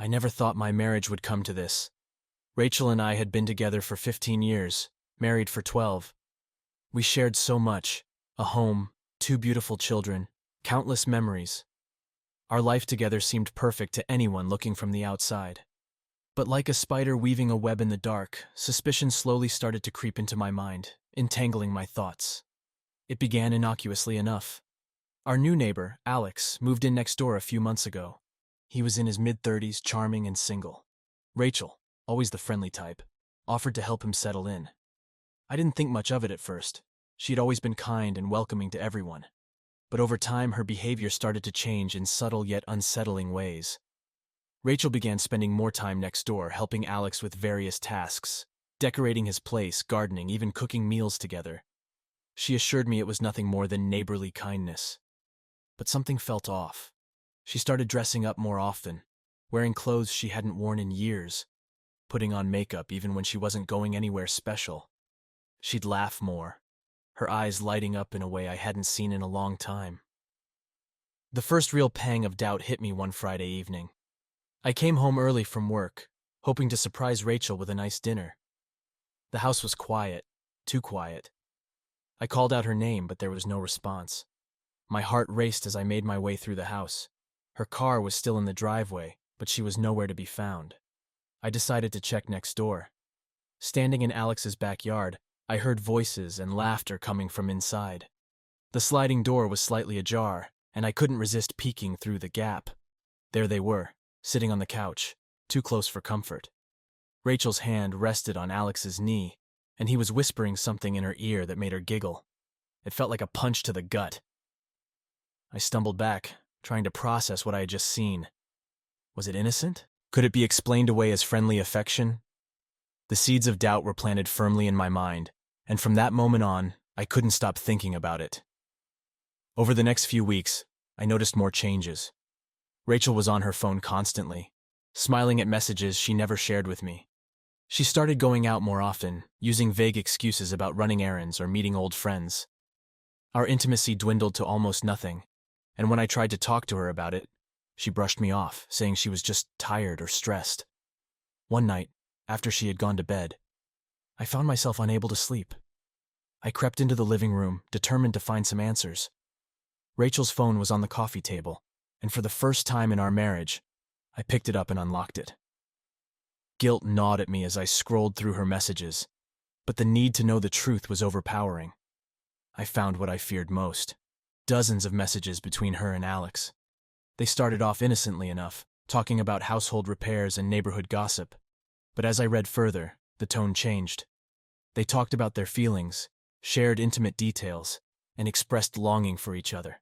I never thought my marriage would come to this. Rachel and I had been together for 15 years, married for 12. We shared so much: a home, 2 beautiful children, countless memories. Our life together seemed perfect to anyone looking from the outside. But like a spider weaving a web in the dark, suspicion slowly started to creep into my mind, entangling my thoughts. It began innocuously enough. Our new neighbor, Alex, moved in next door a few months ago. He was in his mid-30s, charming and single. Rachel, always the friendly type, offered to help him settle in. I didn't think much of it at first. She'd always been kind and welcoming to everyone. But over time, her behavior started to change in subtle yet unsettling ways. Rachel began spending more time next door, helping Alex with various tasks, decorating his place, gardening, even cooking meals together. She assured me it was nothing more than neighborly kindness. But something felt off. She started dressing up more often, wearing clothes she hadn't worn in years, putting on makeup even when she wasn't going anywhere special. She'd laugh more, her eyes lighting up in a way I hadn't seen in a long time. The first real pang of doubt hit me one Friday evening. I came home early from work, hoping to surprise Rachel with a nice dinner. The house was quiet, too quiet. I called out her name, but there was no response. My heart raced as I made my way through the house. Her car was still in the driveway, but she was nowhere to be found. I decided to check next door. Standing in Alex's backyard, I heard voices and laughter coming from inside. The sliding door was slightly ajar, and I couldn't resist peeking through the gap. There they were, sitting on the couch, too close for comfort. Rachel's hand rested on Alex's knee, and he was whispering something in her ear that made her giggle. It felt like a punch to the gut. I stumbled back, trying to process what I had just seen. Was it innocent? Could it be explained away as friendly affection? The seeds of doubt were planted firmly in my mind, and from that moment on, I couldn't stop thinking about it. Over the next few weeks, I noticed more changes. Rachel was on her phone constantly, smiling at messages she never shared with me. She started going out more often, using vague excuses about running errands or meeting old friends. Our intimacy dwindled to almost nothing, and when I tried to talk to her about it, she brushed me off, saying she was just tired or stressed. One night, after she had gone to bed, I found myself unable to sleep. I crept into the living room, determined to find some answers. Rachel's phone was on the coffee table, and for the first time in our marriage, I picked it up and unlocked it. Guilt gnawed at me as I scrolled through her messages, but the need to know the truth was overpowering. I found what I feared most: dozens of messages between her and Alex. They started off innocently enough, talking about household repairs and neighborhood gossip. But as I read further, the tone changed. They talked about their feelings, shared intimate details, and expressed longing for each other.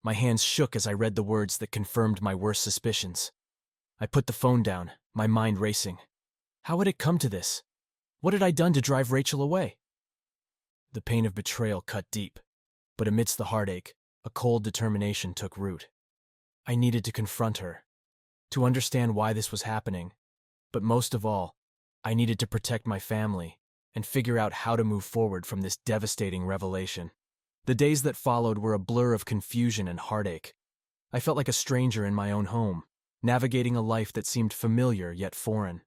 My hands shook as I read the words that confirmed my worst suspicions. I put the phone down, my mind racing. How had it come to this? What had I done to drive Rachel away? The pain of betrayal cut deep, but amidst the heartache, a cold determination took root. I needed to confront her, to understand why this was happening, but most of all, I needed to protect my family and figure out how to move forward from this devastating revelation. The days that followed were a blur of confusion and heartache. I felt like a stranger in my own home, navigating a life that seemed familiar yet foreign.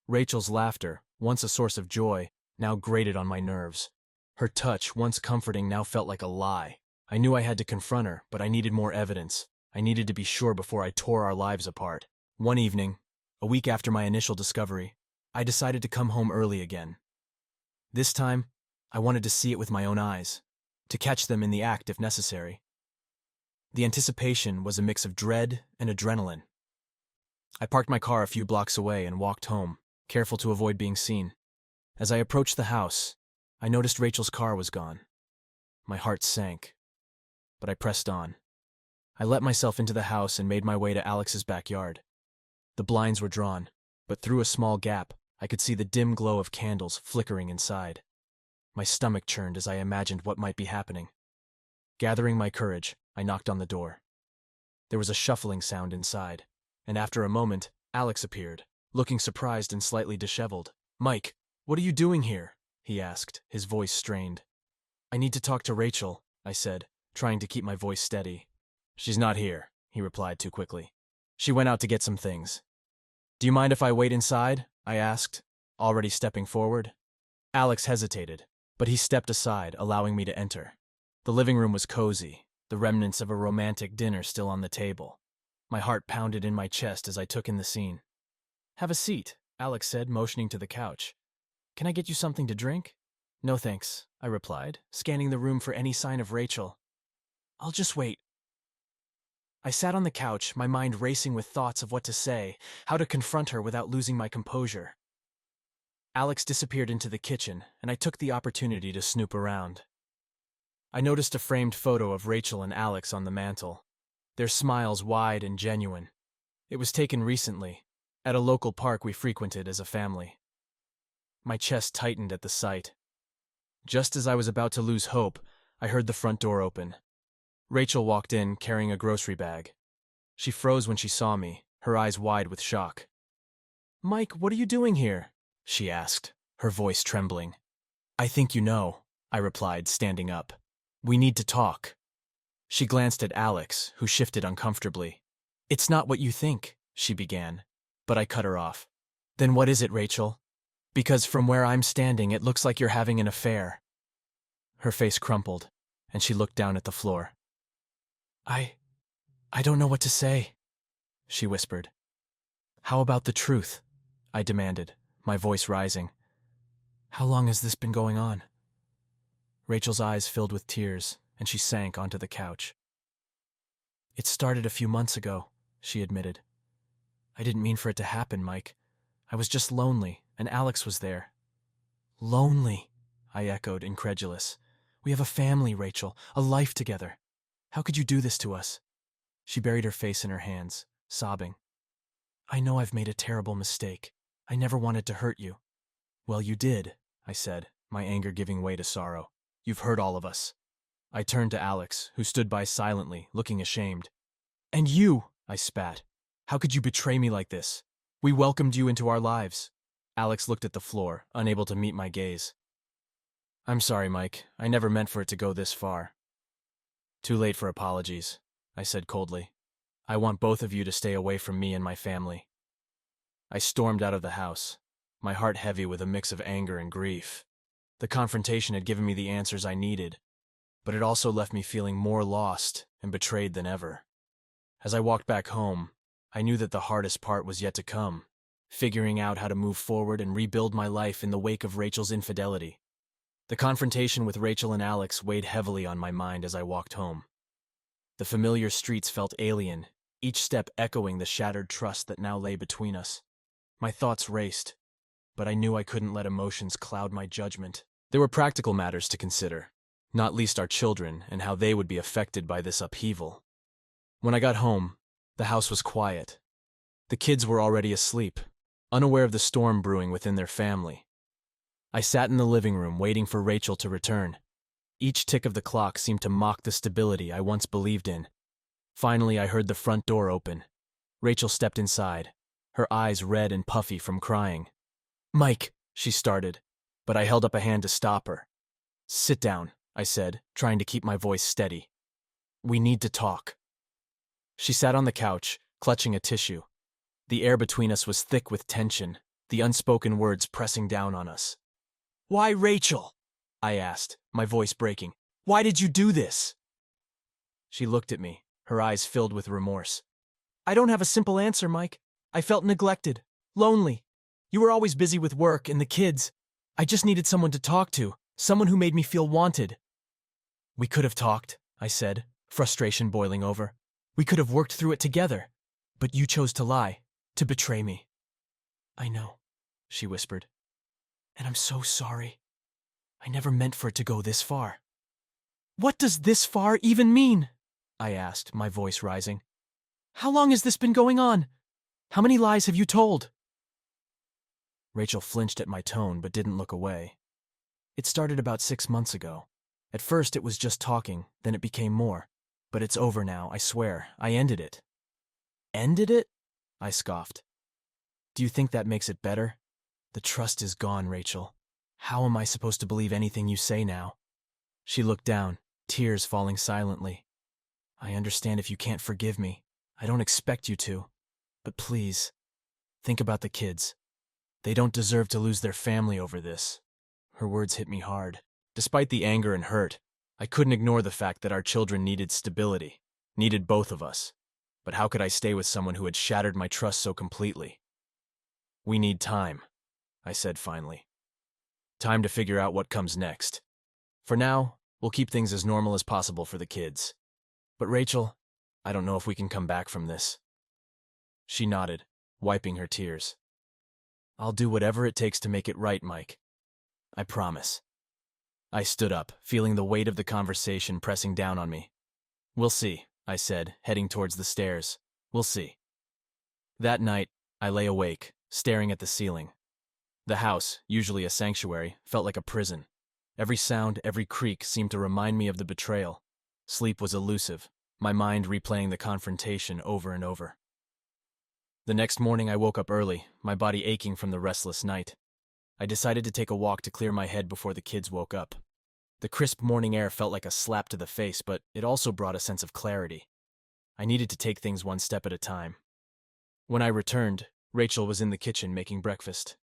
Rachel's laughter, once a source of joy, now grated on my nerves. Her touch, once comforting, now felt like a lie. I knew I had to confront her, but I needed more evidence. I needed to be sure before I tore our lives apart. One evening, a week after my initial discovery, I decided to come home early again. This time, I wanted to see it with my own eyes, to catch them in the act if necessary. The anticipation was a mix of dread and adrenaline. I parked my car a few blocks away and walked home, careful to avoid being seen. As I approached the house, I noticed Rachel's car was gone. My heart sank, but I pressed on. I let myself into the house and made my way to Alex's backyard. The blinds were drawn, but through a small gap, I could see the dim glow of candles flickering inside. My stomach churned as I imagined what might be happening. Gathering my courage, I knocked on the door. There was a shuffling sound inside, and after a moment, Alex appeared, looking surprised and slightly disheveled. "Mike, what are you doing here?" he asked, his voice strained. "I need to talk to Rachel," I said, trying to keep my voice steady. "She's not here," he replied too quickly. "She went out to get some things." Do you mind if I wait inside? I asked, already stepping forward. Alex hesitated, but he stepped aside, allowing me to enter. The living room was cozy, the remnants of a romantic dinner still on the table. My heart pounded in my chest as I took in the scene. Have a seat, Alex said, motioning to the couch. Can I get you something to drink? No thanks, I replied, scanning the room for any sign of Rachel. I'll just wait. I sat on the couch, my mind racing with thoughts of what to say, how to confront her without losing my composure. Alex disappeared into the kitchen, and I took the opportunity to snoop around. I noticed a framed photo of Rachel and Alex on the mantel, their smiles wide and genuine. It was taken recently, at a local park we frequented as a family. My chest tightened at the sight. Just as I was about to lose hope, I heard the front door open. Rachel walked in, carrying a grocery bag. She froze when she saw me, her eyes wide with shock. "Mike, what are you doing here?" she asked, her voice trembling. "I think you know," I replied, standing up. "We need to talk." She glanced at Alex, who shifted uncomfortably. "It's not what you think," she began, but I cut her off. "Then what is it, Rachel? Because from where I'm standing, it looks like you're having an affair." Her face crumpled, and she looked down at the floor. I don't know what to say," she whispered. "How about the truth?" I demanded, my voice rising. "How long has this been going on?" Rachel's eyes filled with tears, and she sank onto the couch. "It started a few months ago," she admitted. "I didn't mean for it to happen, Mike. I was just lonely, and Alex was there." "Lonely?" I echoed, incredulous. "We have a family, Rachel, a life together. How could you do this to us?" She buried her face in her hands, sobbing. "I know I've made a terrible mistake. I never wanted to hurt you." "Well, you did," I said, my anger giving way to sorrow. "You've hurt all of us." I turned to Alex, who stood by silently, looking ashamed. "And you," I spat. "How could you betray me like this? We welcomed you into our lives." Alex looked at the floor, unable to meet my gaze. "I'm sorry, Mike. I never meant for it to go this far." "Too late for apologies," I said coldly. "I want both of you to stay away from me and my family." I stormed out of the house, my heart heavy with a mix of anger and grief. The confrontation had given me the answers I needed, but it also left me feeling more lost and betrayed than ever. As I walked back home, I knew that the hardest part was yet to come, figuring out how to move forward and rebuild my life in the wake of Rachel's infidelity. The confrontation with Rachel and Alex weighed heavily on my mind as I walked home. The familiar streets felt alien, each step echoing the shattered trust that now lay between us. My thoughts raced, but I knew I couldn't let emotions cloud my judgment. There were practical matters to consider, not least our children and how they would be affected by this upheaval. When I got home, the house was quiet. The kids were already asleep, unaware of the storm brewing within their family. I sat in the living room waiting for Rachel to return. Each tick of the clock seemed to mock the stability I once believed in. Finally, I heard the front door open. Rachel stepped inside, her eyes red and puffy from crying. "Mike," she started, but I held up a hand to stop her. "Sit down," I said, trying to keep my voice steady. "We need to talk." She sat on the couch, clutching a tissue. The air between us was thick with tension, the unspoken words pressing down on us. "Why, Rachel?" I asked, my voice breaking. "Why did you do this?" She looked at me, her eyes filled with remorse. "I don't have a simple answer, Mike. I felt neglected, lonely. You were always busy with work and the kids. I just needed someone to talk to, someone who made me feel wanted." "We could have talked," I said, frustration boiling over. "We could have worked through it together. But you chose to lie, to betray me." "I know," she whispered. "And I'm so sorry. I never meant for it to go this far." "What does this far even mean?" I asked, my voice rising. "How long has this been going on? How many lies have you told?" Rachel flinched at my tone but didn't look away. "It started about 6 months ago. At first it was just talking, then it became more. But it's over now, I swear. I ended it." "Ended it?" I scoffed. "Do you think that makes it better? The trust is gone, Rachel. How am I supposed to believe anything you say now?" She looked down, tears falling silently. "I understand if you can't forgive me. I don't expect you to. But please, Think about the kids. They don't deserve to lose their family over this. Her words hit me hard. Despite the anger and hurt, I couldn't ignore the fact that our children needed stability, needed both of us. But how could I stay with someone who had shattered my trust so completely? We need time, I said finally. Time to figure out what comes next. For now, we'll keep things as normal as possible for the kids. But Rachel, I don't know if we can come back from this. She nodded, wiping her tears. I'll do whatever it takes to make it right, Mike. I promise. I stood up, feeling the weight of the conversation pressing down on me. We'll see, I said, heading towards the stairs. We'll see. That night, I lay awake, staring at the ceiling. The house, usually a sanctuary, felt like a prison. Every sound, every creak seemed to remind me of the betrayal. Sleep was elusive, my mind replaying the confrontation over and over. The next morning I woke up early, my body aching from the restless night. I decided to take a walk to clear my head before the kids woke up. The crisp morning air felt like a slap to the face, but it also brought a sense of clarity. I needed to take things one step at a time. When I returned, Rachel was in the kitchen making breakfast.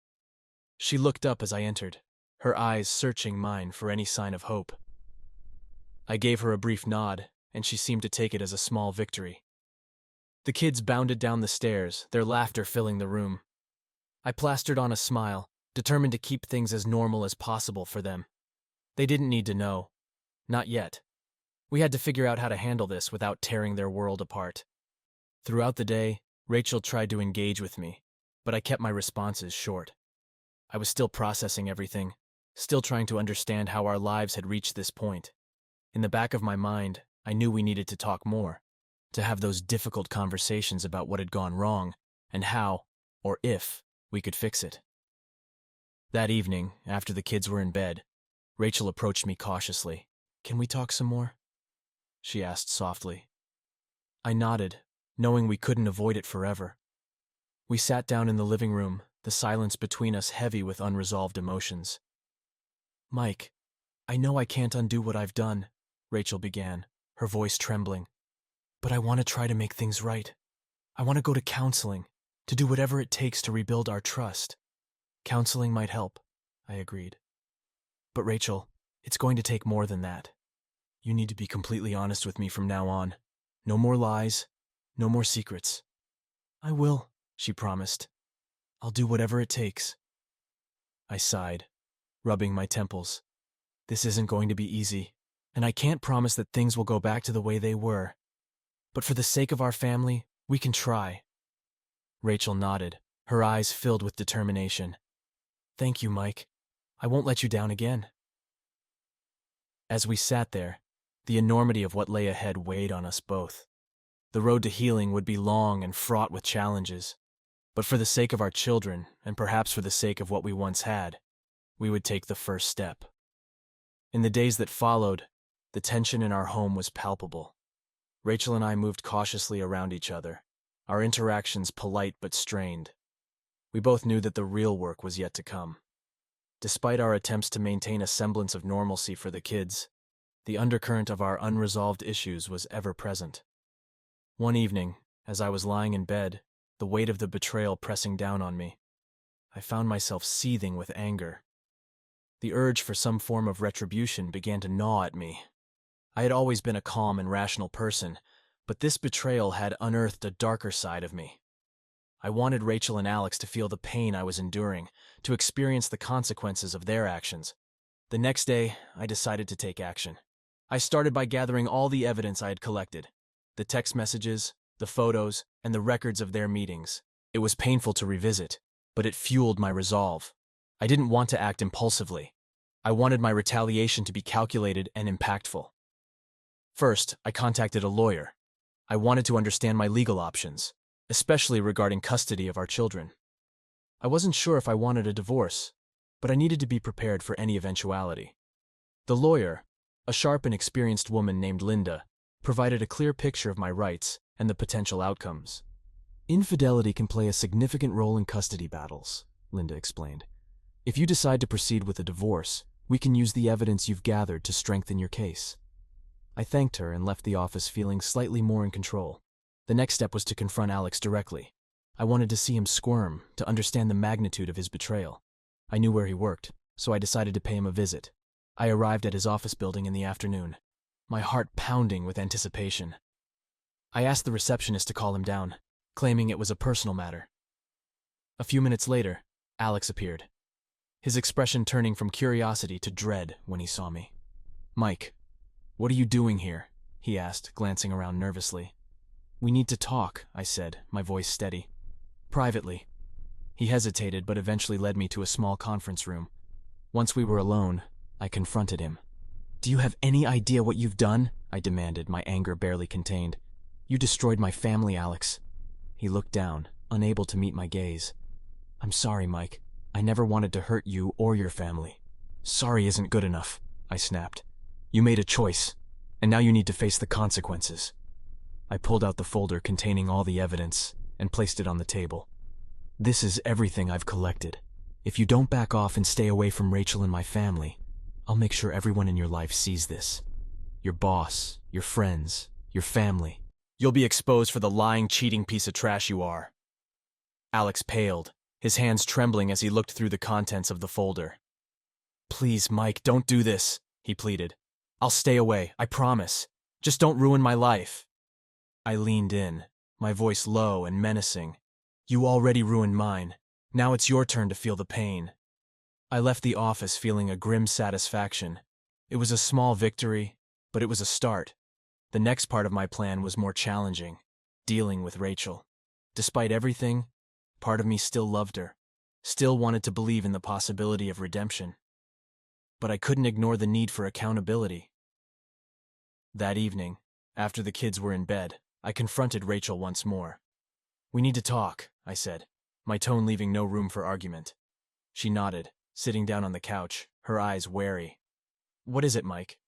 She looked up as I entered, her eyes searching mine for any sign of hope. I gave her a brief nod, and she seemed to take it as a small victory. The kids bounded down the stairs, their laughter filling the room. I plastered on a smile, determined to keep things as normal as possible for them. They didn't need to know. Not yet. We had to figure out how to handle this without tearing their world apart. Throughout the day, Rachel tried to engage with me, but I kept my responses short. I was still processing everything, still trying to understand how our lives had reached this point. In the back of my mind, I knew we needed to talk more, to have those difficult conversations about what had gone wrong and how, or if, we could fix it. That evening, after the kids were in bed, Rachel approached me cautiously. "Can we talk some more?" she asked softly. I nodded, knowing we couldn't avoid it forever. We sat down in the living room, the silence between us heavy with unresolved emotions. "Mike, I know I can't undo what I've done," Rachel began, her voice trembling. "But I want to try to make things right. I want to go to counseling, to do whatever it takes to rebuild our trust." "Counseling might help," I agreed. "But Rachel, it's going to take more than that. You need to be completely honest with me from now on. No more lies, no more secrets." "I will," she promised. "I'll do whatever it takes." I sighed, rubbing my temples. This isn't going to be easy, and I can't promise that things will go back to the way they were. But for the sake of our family, we can try. Rachel nodded, her eyes filled with determination. "Thank you, Mike. I won't let you down again." As we sat there, the enormity of what lay ahead weighed on us both. The road to healing would be long and fraught with challenges, but for the sake of our children, and perhaps for the sake of what we once had, we would take the first step. In the days that followed, the tension in our home was palpable. Rachel and I moved cautiously around each other, our interactions polite but strained. We both knew that the real work was yet to come. Despite our attempts to maintain a semblance of normalcy for the kids, the undercurrent of our unresolved issues was ever present. One evening, as I was lying in bed, the weight of the betrayal pressing down on me, I found myself seething with anger. The urge for some form of retribution began to gnaw at me. I had always been a calm and rational person, but this betrayal had unearthed a darker side of me. I wanted Rachel and Alex to feel the pain I was enduring, to experience the consequences of their actions. The next day, I decided to take action. I started by gathering all the evidence I had collected, the text messages, the photos, and the records of their meetings. It was painful to revisit, but it fueled my resolve. I didn't want to act impulsively. I wanted my retaliation to be calculated and impactful. First, I contacted a lawyer. I wanted to understand my legal options, especially regarding custody of our children. I wasn't sure if I wanted a divorce, but I needed to be prepared for any eventuality. The lawyer, a sharp and experienced woman named Linda, provided a clear picture of my rights and the potential outcomes. "Infidelity can play a significant role in custody battles," Linda explained. "If you decide to proceed with a divorce, we can use the evidence you've gathered to strengthen your case." I thanked her and left the office feeling slightly more in control. The next step was to confront Alex directly. I wanted to see him squirm, to understand the magnitude of his betrayal. I knew where he worked, so I decided to pay him a visit. I arrived at his office building in the afternoon, my heart pounding with anticipation. I asked the receptionist to call him down, claiming it was a personal matter. A few minutes later, Alex appeared, his expression turning from curiosity to dread when he saw me. "Mike, what are you doing here?" he asked, glancing around nervously. "We need to talk," I said, my voice steady. "Privately." He hesitated, but eventually led me to a small conference room. Once we were alone, I confronted him. "Do you have any idea what you've done?" I demanded, my anger barely contained. "You destroyed my family, Alex." He looked down, unable to meet my gaze. "I'm sorry, Mike. I never wanted to hurt you or your family." "Sorry isn't good enough," I snapped. "You made a choice, and now you need to face the consequences." I pulled out the folder containing all the evidence and placed it on the table. "This is everything I've collected. If you don't back off and stay away from Rachel and my family, I'll make sure everyone in your life sees this. Your boss, your friends, your family. You'll be exposed for the lying, cheating piece of trash you are." Alex paled, his hands trembling as he looked through the contents of the folder. "Please, Mike, don't do this," he pleaded. "I'll stay away, I promise. Just don't ruin my life." I leaned in, my voice low and menacing. "You already ruined mine. Now it's your turn to feel the pain." I left the office feeling a grim satisfaction. It was a small victory, but it was a start. The next part of my plan was more challenging, dealing with Rachel. Despite everything, part of me still loved her, still wanted to believe in the possibility of redemption. But I couldn't ignore the need for accountability. That evening, after the kids were in bed, I confronted Rachel once more. "We need to talk," I said, my tone leaving no room for argument. She nodded, sitting down on the couch, her eyes wary. "What is it, Mike?"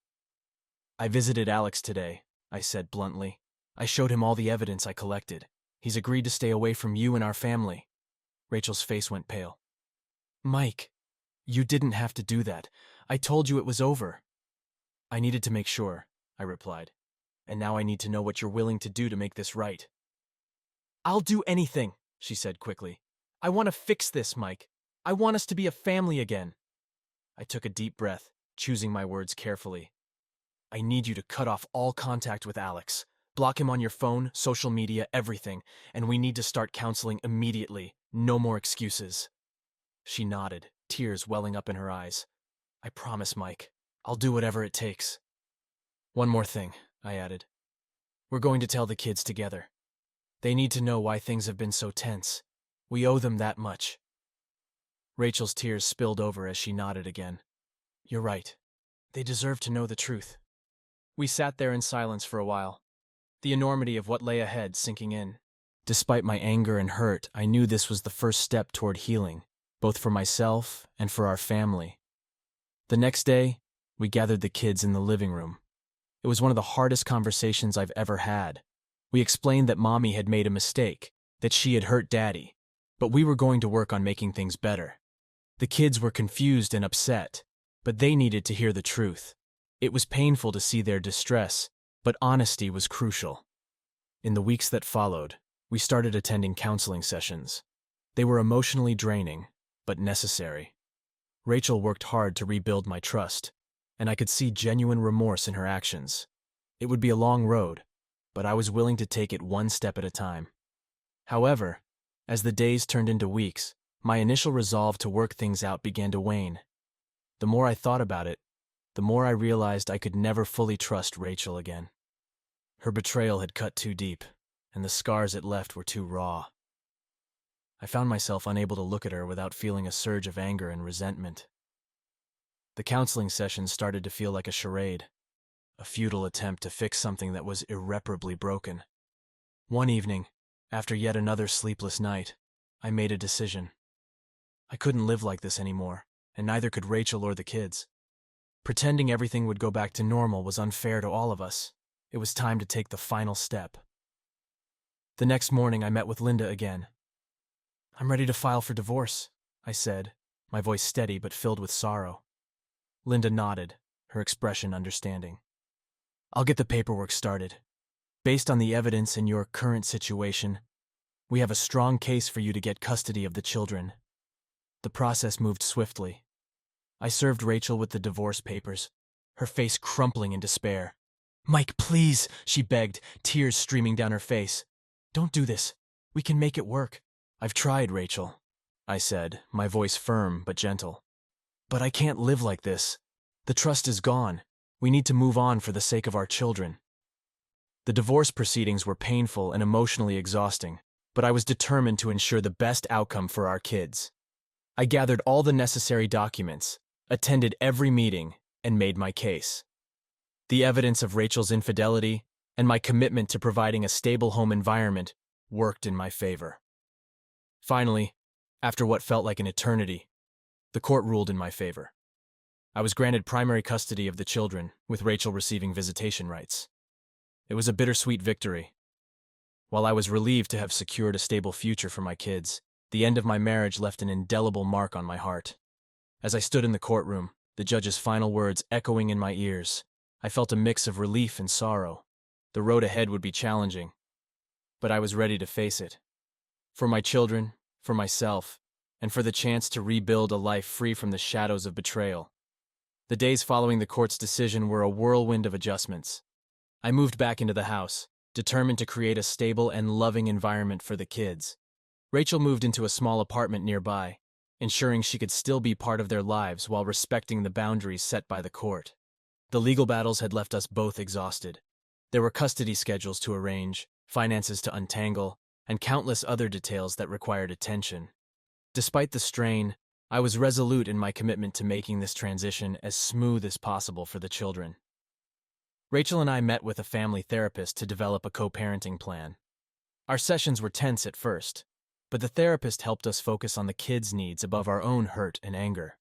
"I visited Alex today," I said bluntly. "I showed him all the evidence I collected. He's agreed to stay away from you and our family." Rachel's face went pale. "Mike, you didn't have to do that. I told you it was over." "I needed to make sure," I replied. "And now I need to know what you're willing to do to make this right." "I'll do anything," she said quickly. "I want to fix this, Mike. I want us to be a family again." I took a deep breath, choosing my words carefully. "I need you to cut off all contact with Alex. Block him on your phone, social media, everything. And we need to start counseling immediately. No more excuses." She nodded, tears welling up in her eyes. "I promise, Mike. I'll do whatever it takes." "One more thing," I added. "We're going to tell the kids together. They need to know why things have been so tense. We owe them that much." Rachel's tears spilled over as she nodded again. "You're right. They deserve to know the truth." We sat there in silence for a while, the enormity of what lay ahead sinking in. Despite my anger and hurt, I knew this was the first step toward healing, both for myself and for our family. The next day, we gathered the kids in the living room. It was one of the hardest conversations I've ever had. We explained that Mommy had made a mistake, that she had hurt Daddy, but we were going to work on making things better. The kids were confused and upset, but they needed to hear the truth. It was painful to see their distress, but honesty was crucial. In the weeks that followed, we started attending counseling sessions. They were emotionally draining, but necessary. Rachel worked hard to rebuild my trust, and I could see genuine remorse in her actions. It would be a long road, but I was willing to take it one step at a time. However, as the days turned into weeks, my initial resolve to work things out began to wane. The more I thought about it, the more I realized I could never fully trust Rachel again. Her betrayal had cut too deep, and the scars it left were too raw. I found myself unable to look at her without feeling a surge of anger and resentment. The counseling sessions started to feel like a charade, a futile attempt to fix something that was irreparably broken. One evening, after yet another sleepless night, I made a decision. I couldn't live like this anymore, and neither could Rachel or the kids. Pretending everything would go back to normal was unfair to all of us. It was time to take the final step. The next morning, I met with Linda again. "I'm ready to file for divorce," I said, my voice steady but filled with sorrow. Linda nodded, her expression understanding. "I'll get the paperwork started. Based on the evidence in your current situation, We have a strong case for you to get custody of the children." The process moved swiftly. I served Rachel with the divorce papers, her face crumpling in despair. "Mike, please," she begged, tears streaming down her face. "Don't do this. We can make it work." "I've tried, Rachel," I said, my voice firm but gentle. "But I can't live like this. The trust is gone. We need to move on for the sake of our children." The divorce proceedings were painful and emotionally exhausting, but I was determined to ensure the best outcome for our kids. I gathered all the necessary documents, attended every meeting, and made my case. The evidence of Rachel's infidelity and my commitment to providing a stable home environment worked in my favor. Finally, after what felt like an eternity, the court ruled in my favor. I was granted primary custody of the children, with Rachel receiving visitation rights. It was a bittersweet victory. While I was relieved to have secured a stable future for my kids, the end of my marriage left an indelible mark on my heart. As I stood in the courtroom, the judge's final words echoing in my ears, I felt a mix of relief and sorrow. The road ahead would be challenging, but I was ready to face it. For my children, for myself, and for the chance to rebuild a life free from the shadows of betrayal. The days following the court's decision were a whirlwind of adjustments. I moved back into the house, determined to create a stable and loving environment for the kids. Rachel moved into a small apartment nearby, ensuring she could still be part of their lives while respecting the boundaries set by the court. The legal battles had left us both exhausted. There were custody schedules to arrange, finances to untangle, and countless other details that required attention. Despite the strain, I was resolute in my commitment to making this transition as smooth as possible for the children. Rachel and I met with a family therapist to develop a co-parenting plan. Our sessions were tense at first, but the therapist helped us focus on the kids' needs above our own hurt and anger.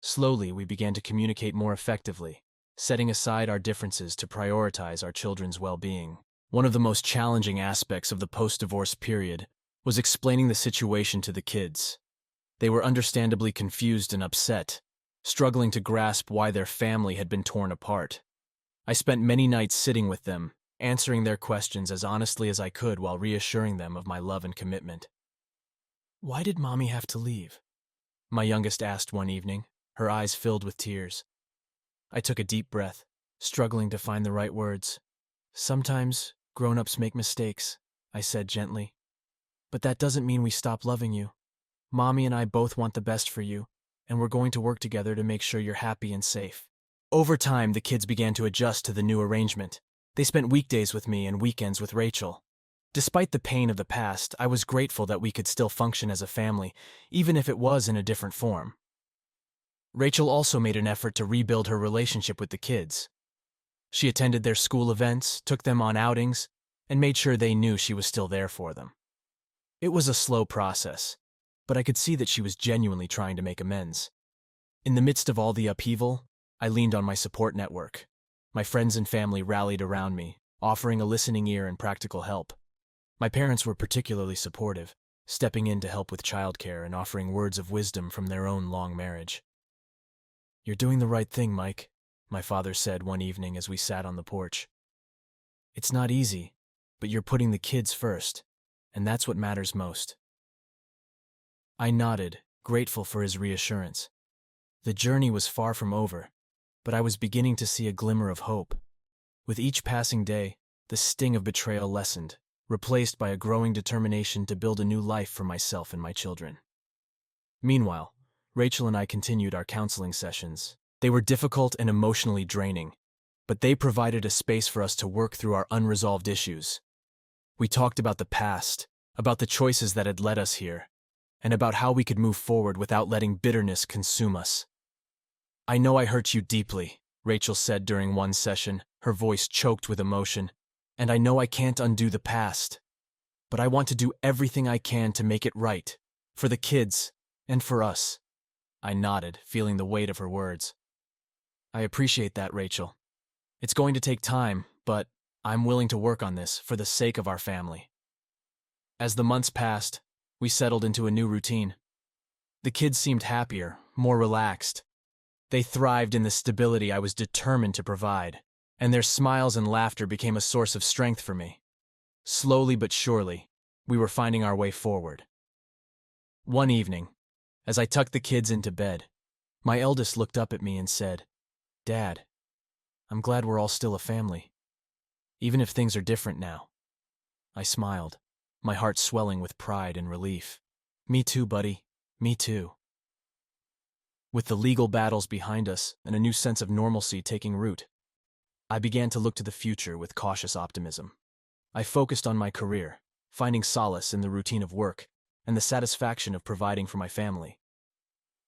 Slowly, we began to communicate more effectively, setting aside our differences to prioritize our children's well-being. One of the most challenging aspects of the post-divorce period was explaining the situation to the kids. They were understandably confused and upset, struggling to grasp why their family had been torn apart. I spent many nights sitting with them, answering their questions as honestly as I could while reassuring them of my love and commitment. "Why did Mommy have to leave?" my youngest asked one evening, her eyes filled with tears. I took a deep breath, struggling to find the right words. "Sometimes grown-ups make mistakes," I said gently. "But that doesn't mean we stop loving you. Mommy and I both want the best for you, and we're going to work together to make sure you're happy and safe." Over time, the kids began to adjust to the new arrangement. They spent weekdays with me and weekends with Rachel. Despite the pain of the past, I was grateful that we could still function as a family, even if it was in a different form. Rachel also made an effort to rebuild her relationship with the kids. She attended their school events, took them on outings, and made sure they knew she was still there for them. It was a slow process, but I could see that she was genuinely trying to make amends. In the midst of all the upheaval, I leaned on my support network. My friends and family rallied around me, offering a listening ear and practical help. My parents were particularly supportive, stepping in to help with childcare and offering words of wisdom from their own long marriage. "You're doing the right thing, Mike," my father said one evening as we sat on the porch. "It's not easy, but you're putting the kids first, and that's what matters most." I nodded, grateful for his reassurance. The journey was far from over, but I was beginning to see a glimmer of hope. With each passing day, the sting of betrayal lessened, replaced by a growing determination to build a new life for myself and my children. Meanwhile, Rachel and I continued our counseling sessions. They were difficult and emotionally draining, but they provided a space for us to work through our unresolved issues. We talked about the past, about the choices that had led us here, and about how we could move forward without letting bitterness consume us. "I know I hurt you deeply," Rachel said during one session, her voice choked with emotion, "and I know I can't undo the past. But I want to do everything I can to make it right, for the kids, and for us." I nodded, feeling the weight of her words. "I appreciate that, Rachel. It's going to take time, but I'm willing to work on this for the sake of our family." As the months passed, we settled into a new routine. The kids seemed happier, more relaxed. They thrived in the stability I was determined to provide, and their smiles and laughter became a source of strength for me. Slowly but surely, We were finding our way forward. One evening, as I tucked the kids into bed, my eldest looked up at me and said, "Dad, I'm glad we're all still a family, even if things are different now." I smiled, my heart swelling with pride and relief. "Me too, buddy. Me too." With the legal battles behind us and a new sense of normalcy taking root, I began to look to the future with cautious optimism. I focused on my career, finding solace in the routine of work and the satisfaction of providing for my family.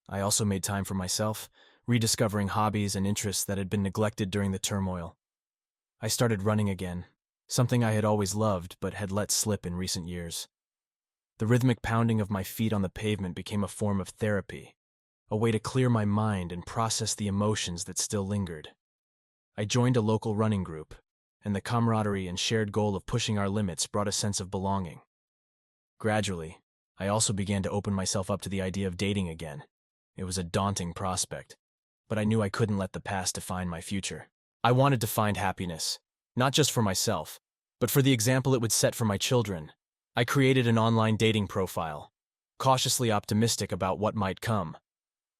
I also made time for myself, rediscovering hobbies and interests that had been neglected during the turmoil. I started running again, something I had always loved but had let slip in recent years. The rhythmic pounding of my feet on the pavement became a form of therapy, a way to clear my mind and process the emotions that still lingered. I joined a local running group, and the camaraderie and shared goal of pushing our limits brought a sense of belonging. Gradually, I also began to open myself up to the idea of dating again. It was a daunting prospect, but I knew I couldn't let the past define my future. I wanted to find happiness, not just for myself, but for the example it would set for my children. I created an online dating profile, cautiously optimistic about what might come.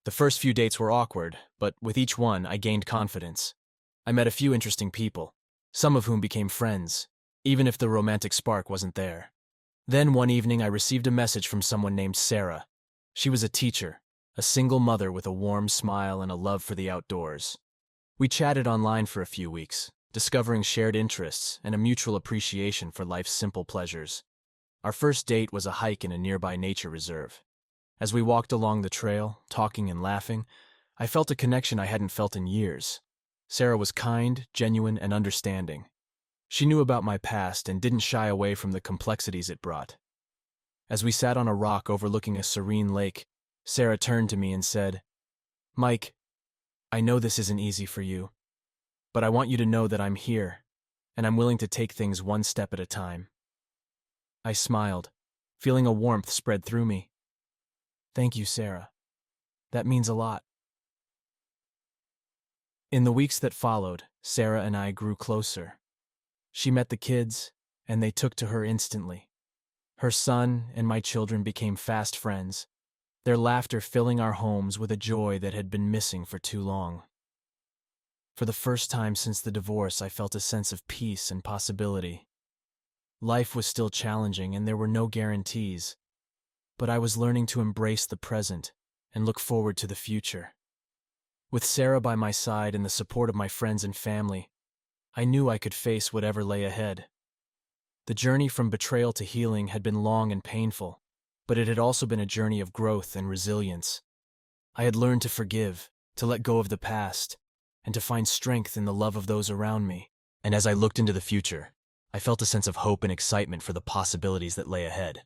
The first few dates were awkward, but with each one I gained confidence. I met a few interesting people, some of whom became friends, even if the romantic spark wasn't there. Then one evening I received a message from someone named Sarah. She was a teacher, a single mother with a warm smile and a love for the outdoors. We chatted online for a few weeks, discovering shared interests and a mutual appreciation for life's simple pleasures. Our first date was a hike in a nearby nature reserve. As we walked along the trail, talking and laughing, I felt a connection I hadn't felt in years. Sarah was kind, genuine, and understanding. She knew about my past and didn't shy away from the complexities it brought. As we sat on a rock overlooking a serene lake, Sarah turned to me and said, "Mike, I know this isn't easy for you, but I want you to know that I'm here, and I'm willing to take things one step at a time." I smiled, feeling a warmth spread through me. "Thank you, Sarah. That means a lot." In the weeks that followed, Sarah and I grew closer. She met the kids, and they took to her instantly. Her son and my children became fast friends, their laughter filling our homes with a joy that had been missing for too long. For the first time since the divorce, I felt a sense of peace and possibility. Life was still challenging and there were no guarantees, but I was learning to embrace the present and look forward to the future. With Sarah by my side and the support of my friends and family, I knew I could face whatever lay ahead. The journey from betrayal to healing had been long and painful, but it had also been a journey of growth and resilience. I had learned to forgive, to let go of the past, and to find strength in the love of those around me. And as I looked into the future, I felt a sense of hope and excitement for the possibilities that lay ahead.